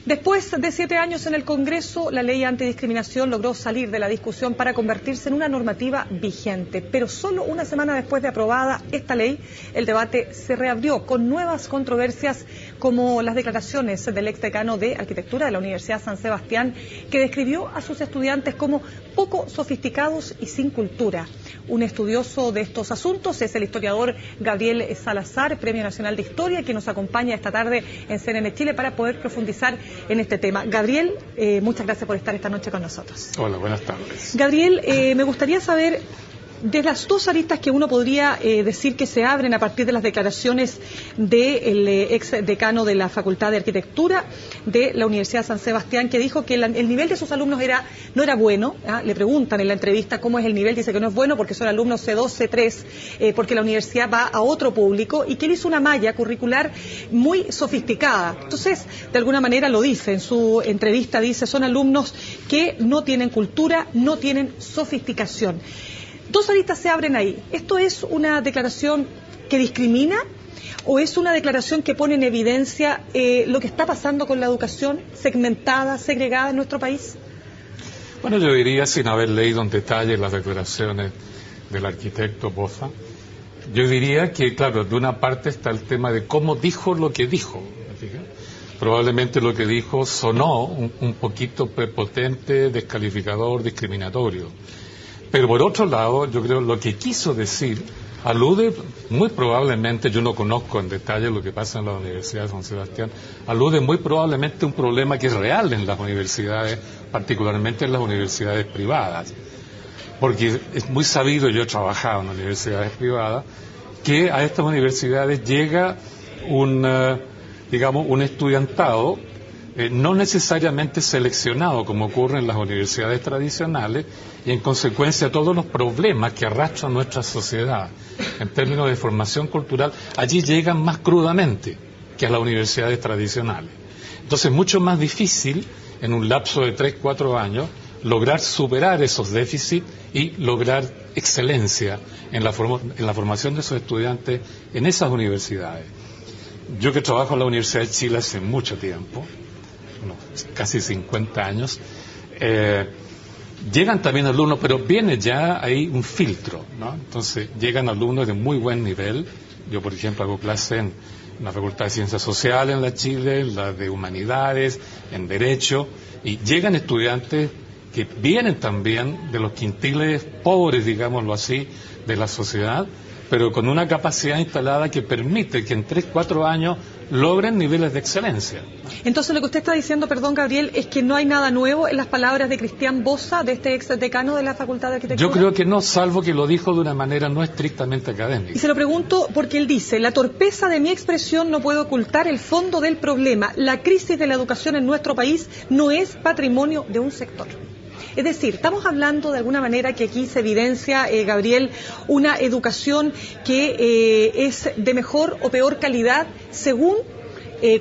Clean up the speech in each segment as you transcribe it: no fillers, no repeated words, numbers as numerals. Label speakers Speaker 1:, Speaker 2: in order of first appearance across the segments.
Speaker 1: Después de 7 años en el Congreso, la ley antidiscriminación logró salir de la discusión para convertirse en una normativa vigente. Pero solo una semana después de aprobada esta ley, el debate se reabrió con nuevas controversias como las declaraciones del exdecano de Arquitectura de la Universidad San Sebastián, que describió a sus estudiantes como poco sofisticados y sin cultura. Un estudioso de estos asuntos es el historiador Gabriel Salazar, Premio Nacional de Historia, que nos acompaña esta tarde en CNN Chile para poder profundizar en este tema. Gabriel, muchas gracias por estar esta noche con nosotros.
Speaker 2: Hola, buenas tardes.
Speaker 1: Gabriel, me gustaría saber, de las dos aristas que uno podría decir que se abren a partir de las declaraciones del ex decano de la Facultad de Arquitectura de la Universidad San Sebastián, que dijo que el nivel de sus alumnos no era bueno. Le preguntan en la entrevista cómo es el nivel, dice que no es bueno porque son alumnos C2, C3, porque la universidad va a otro público, y que él hizo una malla curricular muy sofisticada. Entonces, de alguna manera lo dice en su entrevista, dice, son alumnos que no tienen cultura, no tienen sofisticación. Dos aristas se abren ahí. ¿Esto es una declaración que discrimina o es una declaración que pone en evidencia lo que está pasando con la educación segmentada, segregada en nuestro país?
Speaker 2: Bueno, yo diría, sin haber leído en detalle las declaraciones del arquitecto Boza, yo diría que, claro, de una parte está el tema de cómo dijo lo que dijo. Probablemente lo que dijo sonó un poquito prepotente, descalificador, discriminatorio. Pero por otro lado, yo creo lo que quiso decir alude muy probablemente, yo no conozco en detalle lo que pasa en la Universidad de San Sebastián, alude muy probablemente a un problema que es real en las universidades, particularmente en las universidades privadas. Porque es muy sabido, yo he trabajado en universidades privadas, que a estas universidades llega un estudiantado no necesariamente seleccionado como ocurre en las universidades tradicionales, y en consecuencia todos los problemas que arrastra nuestra sociedad en términos de formación cultural allí llegan más crudamente que a las universidades tradicionales. Entonces es mucho más difícil en un lapso de 3-4 años lograr superar esos déficits y lograr excelencia en la formación de esos estudiantes en esas universidades. Yo que trabajo en la Universidad de Chile hace mucho tiempo, casi 50 años, llegan también alumnos, pero viene ya ahí un filtro, ¿no? Entonces llegan alumnos de muy buen nivel. Yo, por ejemplo, hago clase en la Facultad de Ciencias Sociales en la Chile, en la de Humanidades, en Derecho, y llegan estudiantes que vienen también de los quintiles pobres, digámoslo así, de la sociedad, pero con una capacidad instalada que permite que en 3-4 años logren niveles de excelencia.
Speaker 1: Entonces lo que usted está diciendo, perdón Gabriel, es que no hay nada nuevo en las palabras de Cristian Boza, de este ex decano de la Facultad de Arquitectura.
Speaker 2: Yo creo que no, salvo que lo dijo de una manera no estrictamente académica.
Speaker 1: Y se lo pregunto porque él dice, la torpeza de mi expresión no puede ocultar el fondo del problema. La crisis de la educación en nuestro país no es patrimonio de un sector. Es decir, estamos hablando de alguna manera que aquí se evidencia, Gabriel, una educación que es de mejor o peor calidad según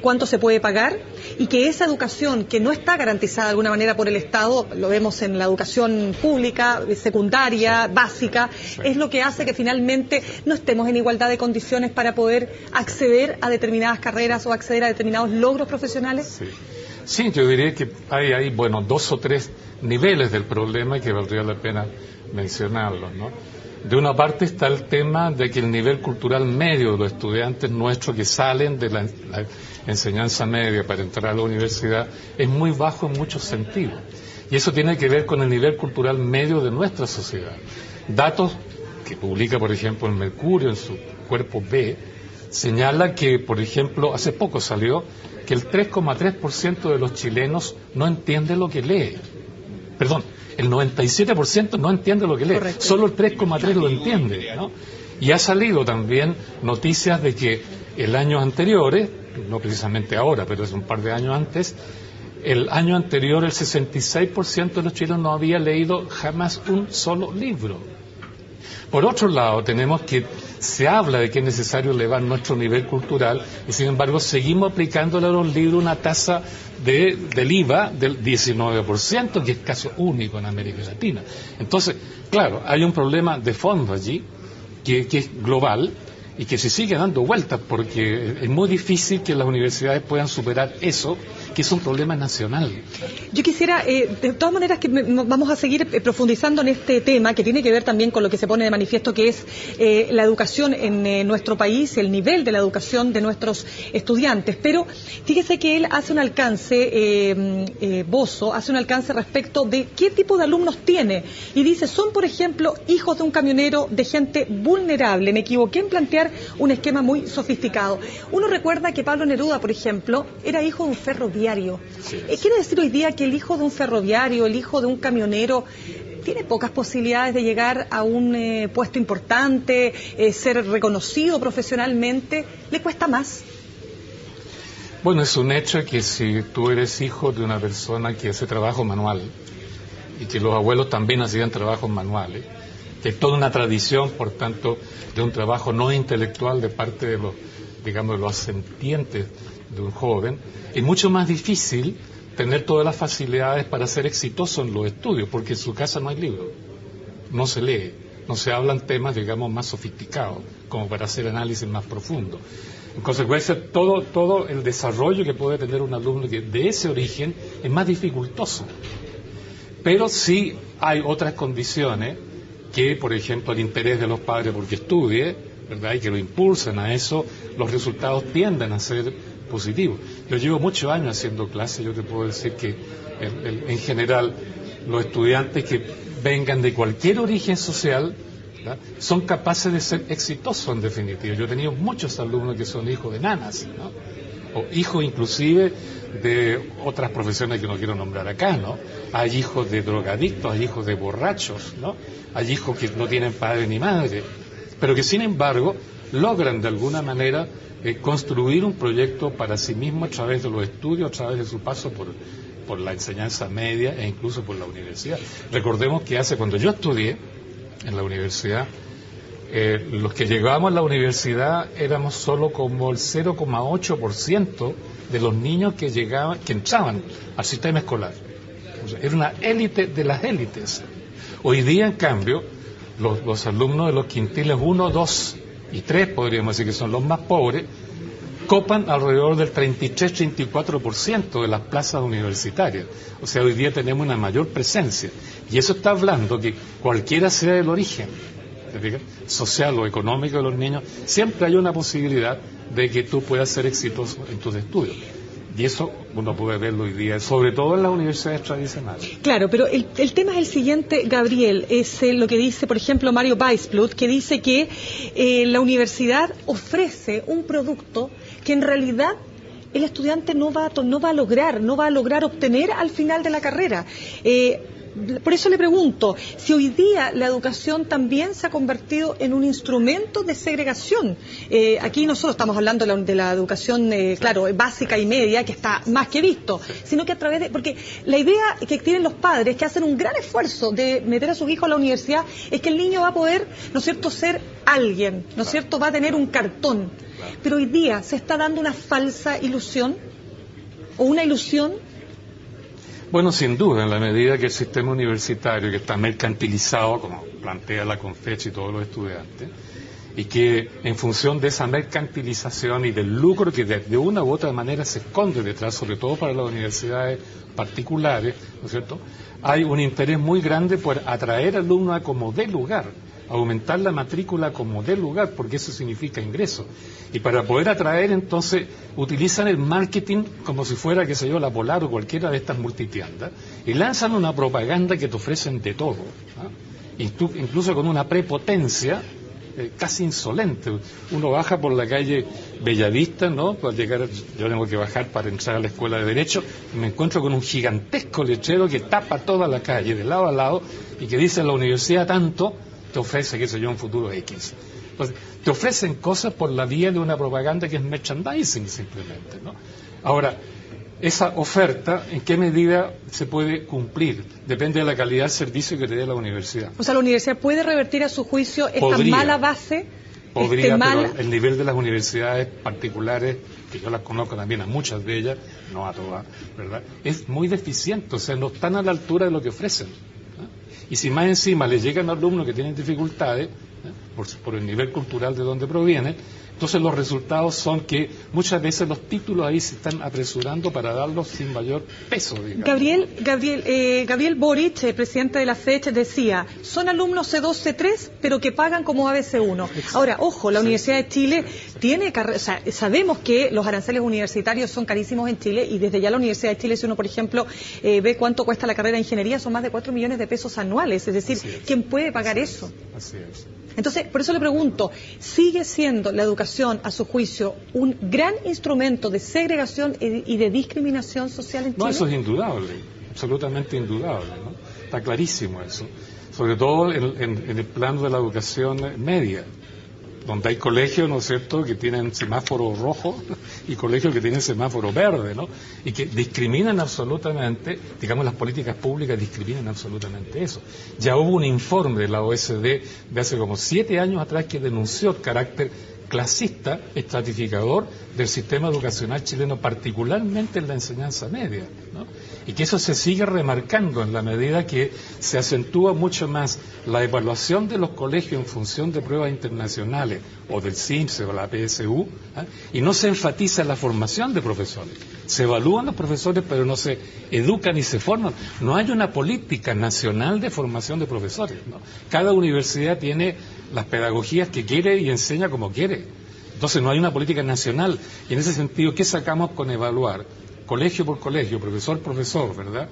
Speaker 1: cuánto se puede pagar, y que esa educación que no está garantizada de alguna manera por el Estado, lo vemos en la educación pública, secundaria, básica, es lo que hace que finalmente no estemos en igualdad de condiciones para poder acceder a determinadas carreras o acceder a determinados logros profesionales.
Speaker 2: Sí, yo diría que hay 2 o 3 niveles del problema y que valdría la pena mencionarlos, ¿no? De una parte está el tema de que el nivel cultural medio de los estudiantes nuestros que salen de la enseñanza media para entrar a la universidad es muy bajo en muchos sentidos. Y eso tiene que ver con el nivel cultural medio de nuestra sociedad. Datos que publica, por ejemplo, el Mercurio en su cuerpo B, señala que, por ejemplo, hace poco salió que el 3,3% de los chilenos no entiende lo que lee. Perdón, el 97% no entiende lo que lee. Correcto. Solo el 3,3% lo entiende, ¿no? Y ha salido también noticias de que el año anterior, no precisamente ahora, pero es un par de años antes, el año anterior el 66% de los chilenos no había leído jamás un solo libro. Por otro lado, tenemos que se habla de que es necesario elevar nuestro nivel cultural y, sin embargo, seguimos aplicándole a los libros una tasa del IVA del 19%, que es caso único en América Latina. Entonces, claro, hay un problema de fondo allí, que es global y que se sigue dando vueltas, porque es muy difícil que las universidades puedan superar eso que es un problema nacional.
Speaker 1: Yo quisiera, de todas maneras, que vamos a seguir profundizando en este tema, que tiene que ver también con lo que se pone de manifiesto, que es la educación en nuestro país, el nivel de la educación de nuestros estudiantes. Pero fíjese que él hace un alcance, Bozo, hace un alcance respecto de qué tipo de alumnos tiene. Y dice, son, por ejemplo, hijos de un camionero, de gente vulnerable. Me equivoqué en plantear un esquema muy sofisticado. Uno recuerda que Pablo Neruda, por ejemplo, era hijo de un ferroviario. Sí. ¿Quiere decir hoy día que el hijo de un ferroviario, el hijo de un camionero, tiene pocas posibilidades de llegar a un puesto importante, ser reconocido profesionalmente? ¿Le cuesta más?
Speaker 2: Bueno, es un hecho que si tú eres hijo de una persona que hace trabajo manual, y que los abuelos también hacían trabajos manuales, que es toda una tradición, por tanto, de un trabajo no intelectual de parte de los, digamos, de los ascendientes de un joven, es mucho más difícil tener todas las facilidades para ser exitoso en los estudios, porque en su casa no hay libros, no se lee, no se hablan temas, digamos, más sofisticados, como para hacer análisis más profundo. En consecuencia, todo el desarrollo que puede tener un alumno de ese origen es más dificultoso. Pero sí hay otras condiciones que, por ejemplo, el interés de los padres porque estudie, ¿verdad?, y que lo impulsan a eso, los resultados tienden a ser positivos. Yo llevo muchos años haciendo clases, yo te puedo decir que en general los estudiantes que vengan de cualquier origen social, ¿verdad?, son capaces de ser exitosos en definitiva. Yo he tenido muchos alumnos que son hijos de nanas, ¿no?, o hijos inclusive de otras profesiones que no quiero nombrar acá, ¿no? Hay hijos de drogadictos, hay hijos de borrachos, ¿no? Hay hijos que no tienen padre ni madre, pero que sin embargo logran de alguna manera construir un proyecto para sí mismos a través de los estudios, a través de su paso por la enseñanza media e incluso por la universidad. Recordemos que cuando yo estudié en la universidad, los que llegábamos a la universidad éramos solo como el 0,8% de los niños que entraban al sistema escolar. O sea, era una élite de las élites. Hoy día, en cambio, los alumnos de los quintiles 1, 2 y 3, podríamos decir que son los más pobres, copan alrededor del 33-34% de las plazas universitarias. O sea, hoy día tenemos una mayor presencia. Y eso está hablando que cualquiera sea el origen social o económico de los niños, siempre hay una posibilidad de que tú puedas ser exitoso en tus estudios. Y eso uno puede verlo hoy día, sobre todo en las universidades tradicionales.
Speaker 1: Claro, pero el tema es el siguiente, Gabriel, es lo que dice, por ejemplo, Mario Weissblut, que dice que la universidad ofrece un producto que en realidad el estudiante no va a lograr obtener al final de la carrera. Por eso le pregunto, si hoy día la educación también se ha convertido en un instrumento de segregación. Aquí nosotros estamos hablando de la educación, claro, básica y media, que está más que visto, sino que a través de... Porque la idea que tienen los padres, que hacen un gran esfuerzo de meter a sus hijos a la universidad, es que el niño va a poder, ¿no es cierto?, ser alguien, ¿no es cierto?, va a tener un cartón. Pero hoy día se está dando una falsa ilusión, o una ilusión.
Speaker 2: Bueno, sin duda, en la medida que el sistema universitario, que está mercantilizado, como plantea la Confechi y todos los estudiantes, y que en función de esa mercantilización y del lucro que de una u otra manera se esconde detrás, sobre todo para las universidades particulares, ¿no es cierto?, hay un interés muy grande por atraer alumnos a como dé lugar, aumentar la matrícula como dé lugar, porque eso significa ingreso. Y para poder atraer, entonces, utilizan el marketing como si fuera, qué sé yo, la Polar o cualquiera de estas multitiendas, y lanzan una propaganda que te ofrecen de todo, ¿no?, incluso con una prepotencia casi insolente. Uno baja por la calle Bellavista, ¿no?, para llegar, yo tengo que bajar para entrar a la escuela de Derecho, y me encuentro con un gigantesco letrero que tapa toda la calle, de lado a lado, y que dice: la universidad tanto te ofrece, qué sé yo, un futuro X. Entonces, te ofrecen cosas por la vía de una propaganda que es merchandising simplemente, ¿no? Ahora, esa oferta, ¿en qué medida se puede cumplir? Depende de la calidad del servicio que te dé la universidad.
Speaker 1: O sea, la universidad puede revertir a su juicio esta mala base.
Speaker 2: Podría, pero el nivel de las universidades particulares, que yo las conozco también a muchas de ellas, no a todas, ¿verdad?, es muy deficiente, o sea, no están a la altura de lo que ofrecen. Y si más encima les llegan alumnos que tienen dificultades, por el nivel cultural de donde provienen, Entonces los resultados son que muchas veces los títulos ahí se están apresurando para darlos sin mayor peso, digamos.
Speaker 1: Gabriel Boric, presidente de la FECH, decía, son alumnos C2, C3, pero que pagan como ABC1. Ahora, ojo, la Universidad de Chile tiene sabemos que los aranceles universitarios son carísimos en Chile, y desde ya la Universidad de Chile, si uno, por ejemplo, ve cuánto cuesta la carrera de ingeniería, son más de 4 millones de pesos anuales. Es decir, ¿quién puede pagar eso?
Speaker 2: Así es.
Speaker 1: Entonces, por eso le pregunto, ¿sigue siendo la educación, a su juicio, un gran instrumento de segregación y de discriminación social en Chile?
Speaker 2: No, eso es indudable, absolutamente indudable, ¿no? Está clarísimo eso, sobre todo en el plano de la educación media, donde hay colegios, ¿no es cierto?, que tienen semáforo rojo y colegios que tienen semáforo verde, ¿no? Y que discriminan absolutamente, digamos, las políticas públicas discriminan absolutamente eso. Ya hubo un informe de la OSD de hace como 7 años atrás que denunció el carácter clasista, estratificador del sistema educacional chileno, particularmente en la enseñanza media, ¿no? Y que eso se sigue remarcando en la medida que se acentúa mucho más la evaluación de los colegios en función de pruebas internacionales o del CIMSE o la PSU, ¿eh? Y no se enfatiza la formación de profesores. Se evalúan los profesores, pero no se educan ni se forman. No hay una política nacional de formación de profesores, ¿no? Cada universidad tiene las pedagogías que quiere y enseña como quiere. Entonces no hay una política nacional. Y en ese sentido, ¿qué sacamos con evaluar? Colegio por colegio, profesor por profesor, ¿verdad?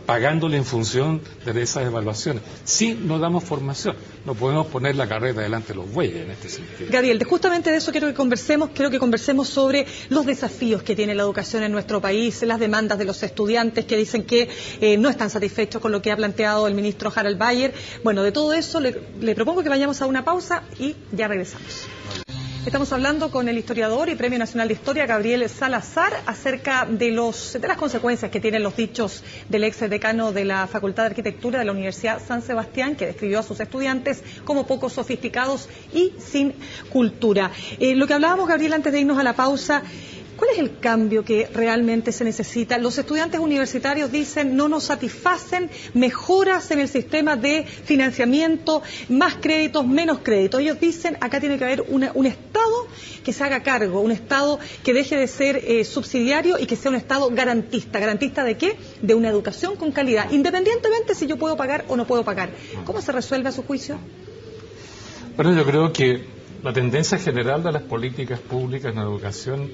Speaker 2: Pagándole en función de esas evaluaciones. Si no damos formación, no podemos poner la carreta delante de los bueyes en este sentido.
Speaker 1: Gabriel, justamente de eso quiero que conversemos sobre los desafíos que tiene la educación en nuestro país, las demandas de los estudiantes que dicen que no están satisfechos con lo que ha planteado el ministro Harald Bayer. Bueno, de todo eso le propongo que vayamos a una pausa y ya regresamos. Estamos hablando con el historiador y Premio Nacional de Historia, Gabriel Salazar, acerca de las consecuencias que tienen los dichos del ex decano de la Facultad de Arquitectura de la Universidad San Sebastián, que describió a sus estudiantes como poco sofisticados y sin cultura. Lo que hablábamos, Gabriel, antes de irnos a la pausa, ¿cuál es el cambio que realmente se necesita? Los estudiantes universitarios dicen no nos satisfacen mejoras en el sistema de financiamiento, más créditos, menos créditos. Ellos dicen acá tiene que haber un Estado que se haga cargo, un Estado que deje de ser subsidiario y que sea un Estado garantista. ¿Garantista de qué? De una educación con calidad, independientemente si yo puedo pagar o no puedo pagar. ¿Cómo se resuelve a su juicio?
Speaker 2: Bueno, yo creo que la tendencia general de las políticas públicas en la educación,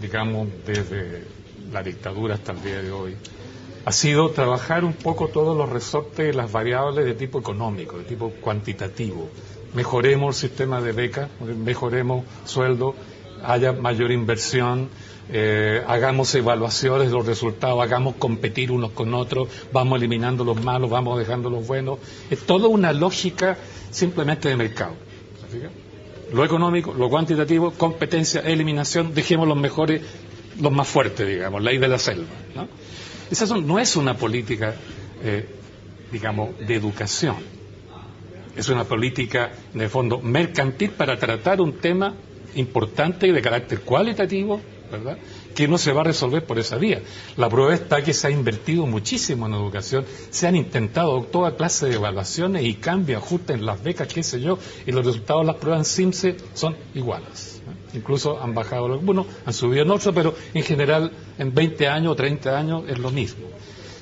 Speaker 2: digamos, desde la dictadura hasta el día de hoy, ha sido trabajar un poco todos los resortes y las variables de tipo económico, de tipo cuantitativo. Mejoremos el sistema de becas, mejoremos sueldo, haya mayor inversión, hagamos evaluaciones de los resultados, hagamos competir unos con otros, vamos eliminando los malos, vamos dejando los buenos. Es toda una lógica simplemente de mercado. ¿Se fija? Lo económico, lo cuantitativo, competencia, eliminación, dejemos los mejores, los más fuertes, digamos, ley de la selva, ¿no? Esa no es una política, digamos, de educación. Es una política, en el fondo, mercantil para tratar un tema importante y de carácter cualitativo, ¿verdad?, que no se va a resolver por esa vía. La prueba está que se ha invertido muchísimo en educación, se han intentado toda clase de evaluaciones y cambios, ajustes en las becas, qué sé yo, y los resultados de las pruebas en CIMSE son iguales, ¿eh? Incluso han bajado algunos, han subido en otros, pero en general en 20 años o 30 años es lo mismo.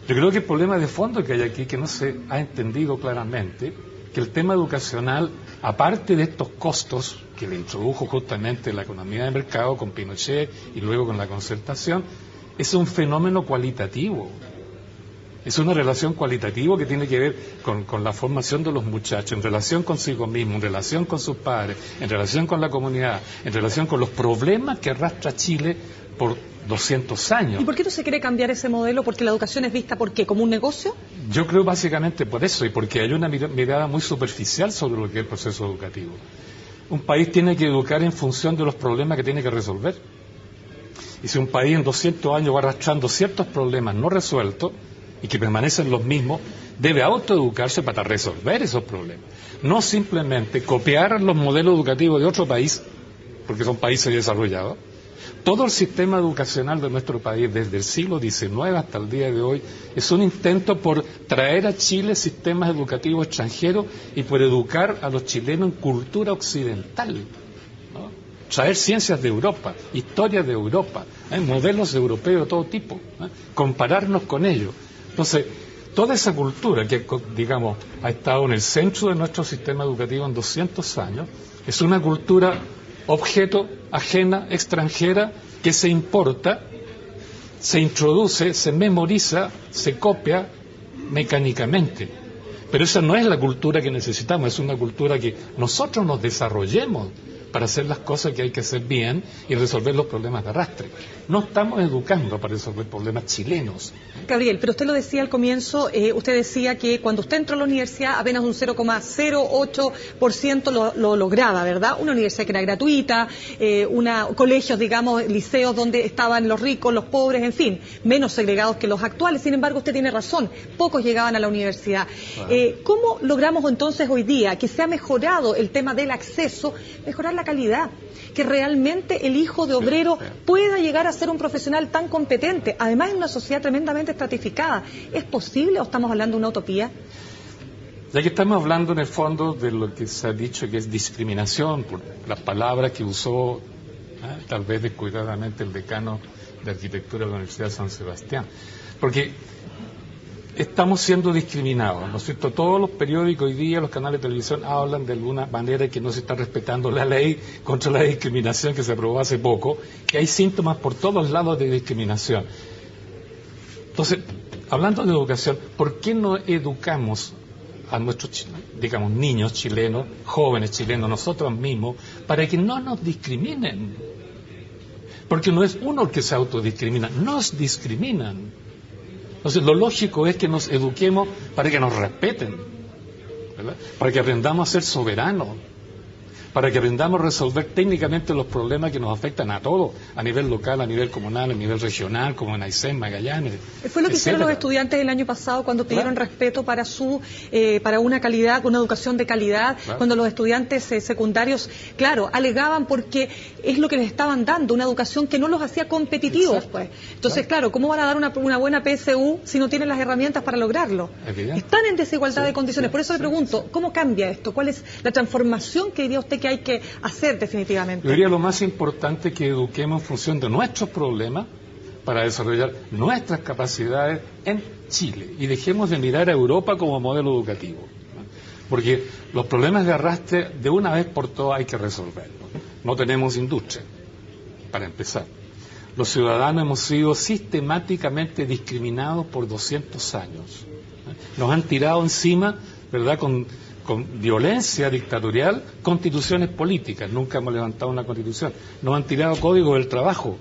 Speaker 2: Yo creo que el problema de fondo que hay aquí, que no se ha entendido claramente, que el tema educacional, aparte de estos costos que le introdujo justamente la economía de mercado con Pinochet y luego con la concertación, es un fenómeno cualitativo. Es una relación cualitativa que tiene que ver con la formación de los muchachos, en relación consigo mismo, en relación con sus padres, en relación con la comunidad, en relación con los problemas que arrastra Chile por 200 años.
Speaker 1: ¿Y por qué no se quiere cambiar ese modelo? ¿Porque la educación es vista por qué? ¿Como un negocio?
Speaker 2: Yo creo básicamente por eso, y porque hay una mirada muy superficial sobre lo que es el proceso educativo. Un país tiene que educar en función de los problemas que tiene que resolver. Y si un país en 200 años va arrastrando ciertos problemas no resueltos y que permanecen los mismos, debe autoeducarse para resolver esos problemas. No simplemente copiar los modelos educativos de otro país, porque son países desarrollados. Todo el sistema educacional de nuestro país, desde el siglo XIX hasta el día de hoy, es un intento por traer a Chile sistemas educativos extranjeros y por educar a los chilenos en cultura occidental, ¿no? traer ciencias de Europa, historia de Europa, modelos europeos de todo tipo, compararnos con ellos. Entonces, toda esa cultura que, digamos, ha estado en el centro de nuestro sistema educativo en 200 años, es una cultura objeto, ajena, extranjera, que se importa, se introduce, se memoriza, se copia mecánicamente. Pero esa no es la cultura que necesitamos, es una cultura que nosotros nos desarrollemos para hacer las cosas que hay que hacer bien y resolver los problemas de arrastre. No estamos educando para resolver problemas chilenos.
Speaker 1: Gabriel, pero usted lo decía al comienzo, usted decía que cuando usted entró a la universidad apenas un 0,08% lo lograba, ¿verdad? Una universidad que era gratuita, colegios, digamos, liceos donde estaban los ricos, los pobres, en fin, menos segregados que los actuales. Sin embargo, usted tiene razón, pocos llegaban a la universidad. Claro. ¿Cómo logramos entonces hoy día que se ha mejorado el tema del acceso, mejorar la calidad, que realmente el hijo de obrero pueda llegar a ser un profesional tan competente, además en una sociedad tremendamente estratificada? ¿Es posible o estamos hablando de una utopía?
Speaker 2: Ya que estamos hablando en el fondo de lo que se ha dicho que es discriminación, por las palabras que usó tal vez descuidadamente el decano de Arquitectura de la Universidad de San Sebastián, porque estamos siendo discriminados, ¿no es cierto? Todos los periódicos hoy día, los canales de televisión hablan de alguna manera que no se está respetando la ley contra la discriminación que se aprobó hace poco, que hay síntomas por todos lados de discriminación. Entonces, hablando de educación, ¿por qué no educamos a nuestros, digamos, niños chilenos, jóvenes chilenos, nosotros mismos, para que no nos discriminen? Porque no es uno el que se autodiscrimina, nos discriminan. Entonces, lo lógico es que nos eduquemos para que nos respeten, ¿verdad? Para que aprendamos a ser soberanos, para que aprendamos a resolver técnicamente los problemas que nos afectan a todos, a nivel local, a nivel comunal, a nivel regional, como en Aysén, Magallanes.
Speaker 1: Fue lo que hicieron los estudiantes el año pasado cuando pidieron respeto para para una calidad, una educación de calidad, cuando los estudiantes secundarios, claro, alegaban porque es lo que les estaban dando, una educación que no los hacía competitivos, pues. Entonces, claro, ¿cómo van a dar una buena PSU si no tienen las herramientas para lograrlo? Están en desigualdad de condiciones. Por eso le pregunto, ¿cómo cambia esto? ¿Cuál es la transformación que diría usted que hay que hacer definitivamente?
Speaker 2: Yo diría lo más importante que eduquemos en función de nuestros problemas para desarrollar nuestras capacidades en Chile y dejemos de mirar a Europa como modelo educativo, ¿no? Porque los problemas de arrastre de una vez por todas hay que resolverlos. No tenemos industria, para empezar. Los ciudadanos hemos sido sistemáticamente discriminados por 200 años. Nos han tirado encima, ¿verdad?, con violencia dictatorial, constituciones políticas. Nunca hemos levantado una constitución. Nos han tirado código del trabajo.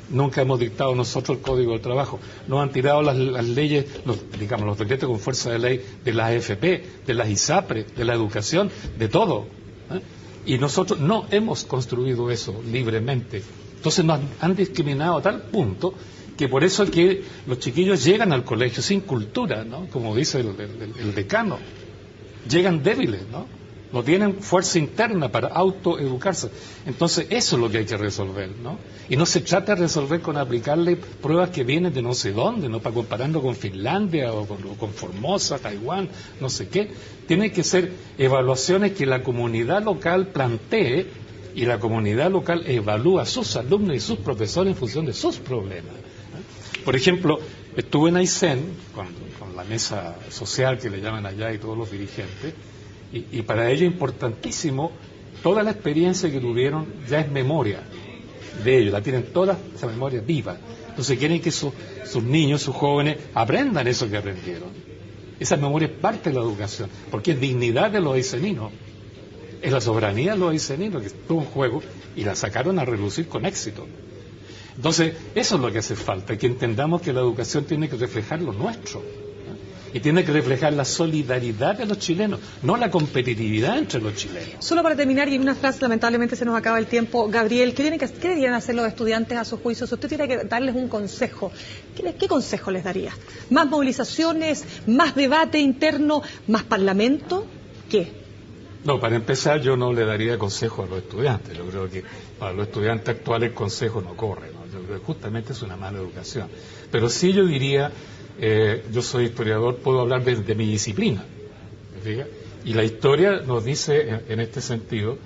Speaker 2: Nunca hemos dictado nosotros el código del trabajo. Nos han tirado las leyes, los decretos con fuerza de ley de las AFP, de las ISAPRE, de la educación, de todo. Y nosotros no hemos construido eso libremente. Entonces nos han discriminado a tal punto que por eso es que los chiquillos llegan al colegio sin cultura, ¿no? Como dice el decano. Llegan débiles, ¿no? No tienen fuerza interna para autoeducarse. Entonces, eso es lo que hay que resolver, ¿no? Y no se trata de resolver con aplicarle pruebas que vienen de no sé dónde, ¿no? Para compararlo con Finlandia o con Formosa, Taiwán, no sé qué. Tienen que ser evaluaciones que la comunidad local plantee y la comunidad local evalúa a sus alumnos y sus profesores en función de sus problemas, ¿no? Por ejemplo, estuve en Aysén con la mesa social que le llaman allá y todos los dirigentes, y para ellos importantísimo, toda la experiencia que tuvieron ya es memoria de ellos, la tienen toda esa memoria viva. Entonces quieren que sus niños, sus jóvenes aprendan eso que aprendieron. Esa memoria es parte de la educación, porque es dignidad de los ayseninos, es la soberanía de los ayseninos que estuvo en juego y la sacaron a relucir con éxito. Entonces, eso es lo que hace falta, que entendamos que la educación tiene que reflejar lo nuestro, ¿no? Y tiene que reflejar la solidaridad de los chilenos, no la competitividad entre los chilenos.
Speaker 1: Solo para terminar, y en una frase, lamentablemente se nos acaba el tiempo, Gabriel, ¿qué deberían hacer los estudiantes a su juicio? Si usted tiene que darles un consejo, ¿qué consejo les daría? ¿Más movilizaciones, más debate interno, más parlamento? ¿Qué?
Speaker 2: No, para empezar yo no le daría consejo a los estudiantes. Yo creo que para los estudiantes actuales el consejo no corre, ¿no? Yo creo que justamente es una mala educación. Pero sí yo diría, yo soy historiador, puedo hablar de mi disciplina, ¿me fija? Y la historia nos dice en este sentido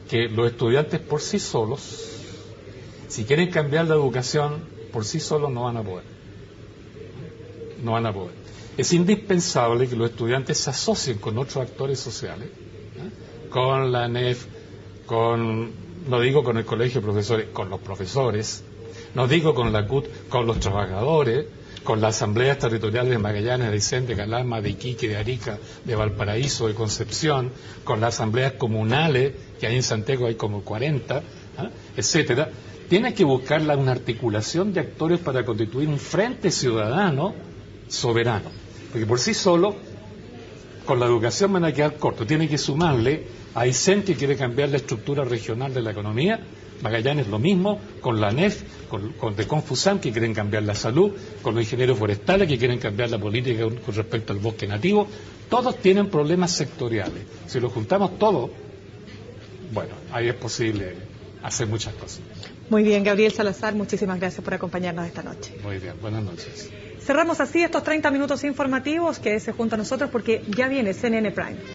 Speaker 2: que los estudiantes por sí solos, si quieren cambiar la educación, por sí solos no van a poder. No van a poder. Es indispensable que los estudiantes se asocien con otros actores sociales, con la ANEF, no digo con el colegio de profesores, con los profesores, no digo con la CUT, con los trabajadores, con las asambleas territoriales de Magallanes, de Aysén, de Calama, de Iquique, de Arica, de Valparaíso, de Concepción, con las asambleas comunales, que hay en Santiago hay como 40, etcétera. Tiene que buscar una articulación de actores para constituir un frente ciudadano soberano, porque por sí solo con la educación van a quedar cortos. Tiene que sumarle a Aysén, que quiere cambiar la estructura regional de la economía, Magallanes lo mismo, con la ANEF, con de Confusam, que quieren cambiar la salud, con los ingenieros forestales, que quieren cambiar la política con respecto al bosque nativo. Todos tienen problemas sectoriales. Si los juntamos todos, bueno, ahí es posible hacer muchas cosas.
Speaker 1: Muy bien, Gabriel Salazar, muchísimas gracias por acompañarnos esta noche.
Speaker 2: Muy bien, buenas noches.
Speaker 1: Cerramos así estos 30 minutos informativos que se juntan a nosotros porque ya viene CNN Prime.